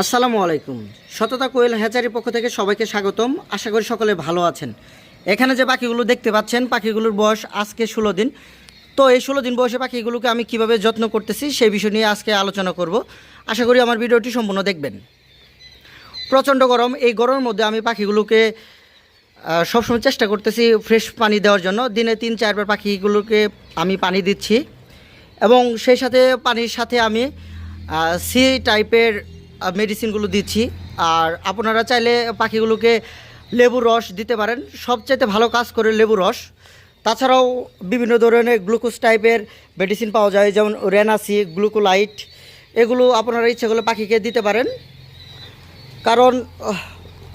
আসসালামু আলাইকুম। সততা কোয়েল হ্যাচারির পক্ষ থেকে সবাইকে স্বাগতম। আশা করি সকলে ভালো আছেন। এখানে যে পাখিগুলো দেখতে পাচ্ছেন, পাখিগুলোর বয়স আজকে 16 দিন। তো এই 16 দিন বয়সে পাখিগুলোকে আমি কিভাবে যত্ন করতেছি সেই বিষয় নিয়ে আজকে আলোচনা করব। আশা করি আমার ভিডিওটি সম্পূর্ণ দেখবেন। প্রচণ্ড গরম, এই গরমের মধ্যে আমি পাখিগুলোকে সবসময় চেষ্টা করতেছি ফ্রেশ পানি দেওয়ার জন্য। দিনে 3-4 বার পাখিগুলোকে আমি পানি দিচ্ছি এবং সেই সাথে পানির সাথে আমি সি টাইপের মেডিসিনগুলো দিচ্ছি। আর আপনারা চাইলে পাখিগুলোকে লেবুর রস দিতে পারেন, সবচেয়ে ভালো কাজ করে লেবুর রস। তাছাড়াও বিভিন্ন ধরনের গ্লুকোজ টাইপের মেডিসিন পাওয়া যায়, যেমন রেনাসি, গ্লুকোলাইট, এগুলো আপনারা ইচ্ছা করলে পাখিকে দিতে পারেন। কারণ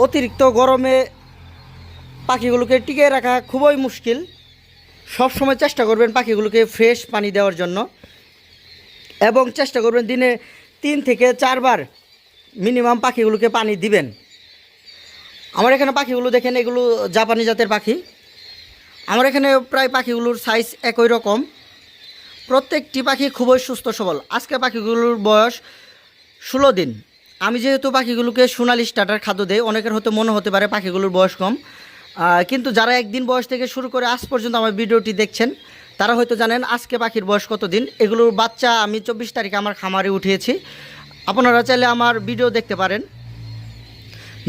অতিরিক্ত গরমে পাখিগুলোকে টিকিয়ে রাখা খুবই মুশকিল। সব সময় চেষ্টা করবেন পাখিগুলোকে ফ্রেশ পানি দেওয়ার জন্য এবং চেষ্টা করবেন দিনে 3 থেকে 4 বার মিনিমাম পাখিগুলোকে পানি দিবেন। আমার এখানে পাখিগুলো দেখেন, এগুলো জাপানি জাতের পাখি। আমার এখানে প্রায় পাখিগুলোর সাইজ একই রকম। প্রত্যেকটি পাখি খুবই সুস্থ সবল। আজকে পাখিগুলোর বয়স 16 দিন। আমি যেহেতু পাখিগুলোকে সোনালি স্টার্টার খাদ্য দেই, অনেকের হয়তো মনে হতে পারে পাখিগুলোর বয়স কম, কিন্তু যারা একদিন বয়স থেকে শুরু করে আজ পর্যন্ত আমার ভিডিওটি দেখছেন তারা হয়তো জানেন আজকে পাখির বয়স কত দিন। এগুলোর বাচ্চা আমি 24 তারিখে আমার খামারে উঠিয়েছি। আপনারা চাইলে আমার ভিডিও দেখতে পারেন।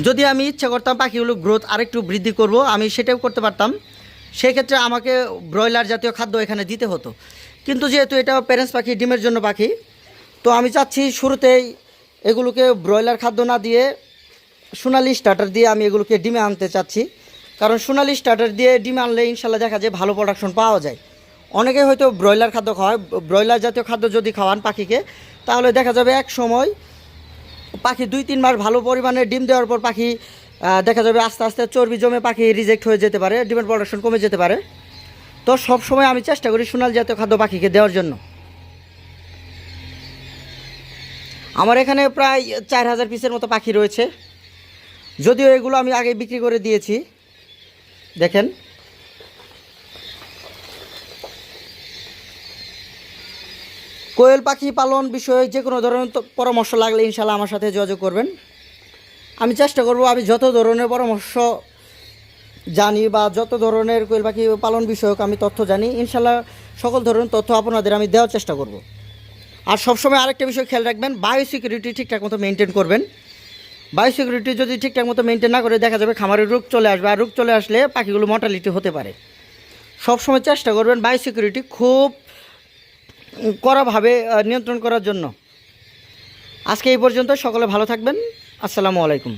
যদি আমি ইচ্ছা করতাম পাখিগুলোর গ্রোথ আরেকটু বৃদ্ধি করব, আমি সেটাও করতে পারতাম। সেক্ষেত্রে আমাকে ব্রয়লার জাতীয় খাদ্য এখানে দিতে হতো, কিন্তু যেহেতু এটা প্যারেন্টস পাখি, ডিমের জন্য পাখি, তো আমি চাচ্ছি শুরুতেই এগুলোকে ব্রয়লার খাদ্য না দিয়ে সোনালি স্টার্টার দিয়ে আমি এগুলোকে ডিমে আনতে চাচ্ছি। কারণ সোনালি স্টার্টার দিয়ে ডিমে আনলে ইনশাল্লাহ দেখা যায় ভালো প্রোডাকশন পাওয়া যায়। অনেকে হয়তো ব্রয়লার খাদ্য খাওয়ায়, ব্রয়লার জাতীয় খাদ্য যদি খাওয়ান পাখিকে, তাহলে দেখা যাবে এক সময় পাখি 2-3 বার ভালো পরিমাণে ডিম দেওয়ার পর পাখি দেখা যাবে আস্তে আস্তে চর্বি জমে পাখি রিজেক্ট হয়ে যেতে পারে, ডিমের প্রোডাকশন কমে যেতে পারে। তো সব সময় আমি চেষ্টা করি সোনালি জাতীয় খাদ্য পাখিকে দেওয়ার জন্য। আমার এখানে প্রায় 4000 পিসের মতো পাখি রয়েছে, যদিও এগুলো আমি আগে বিক্রি করে দিয়েছি। দেখেন, কোয়েল পাখি পালন বিষয়ে যে কোনো ধরনের পরামর্শ লাগলে ইনশাল্লাহ আমার সাথে যোগাযোগ করবেন। আমি চেষ্টা করব, আমি যত ধরনের পরামর্শ জানি বা যত ধরনের কোয়েল পাখি পালন বিষয়ক আমি তথ্য জানি, ইনশাল্লাহ সকল ধরনের তথ্য আপনাদের আমি দেওয়ার চেষ্টা করব। আর সবসময় আরেকটা বিষয় খেয়াল রাখবেন, বায়োসিকিউরিটি ঠিকঠাক মতো মেনটেন করবেন। বায়োসিকিউরিটি যদি ঠিকঠাক মতো মেনটেন না করে দেখা যাবে খামারে রোগ চলে আসবে, আর রোগ চলে আসলে পাখিগুলো মর্টালিটি হতে পারে। সবসময় চেষ্টা করবেন বায়োসিকিউরিটি খুব কড়াভাবে নিয়ন্ত্রণ করার জন্য। আজকে এই পর্যন্ত, সকলে ভালো থাকবেন। আসসালামু আলাইকুম।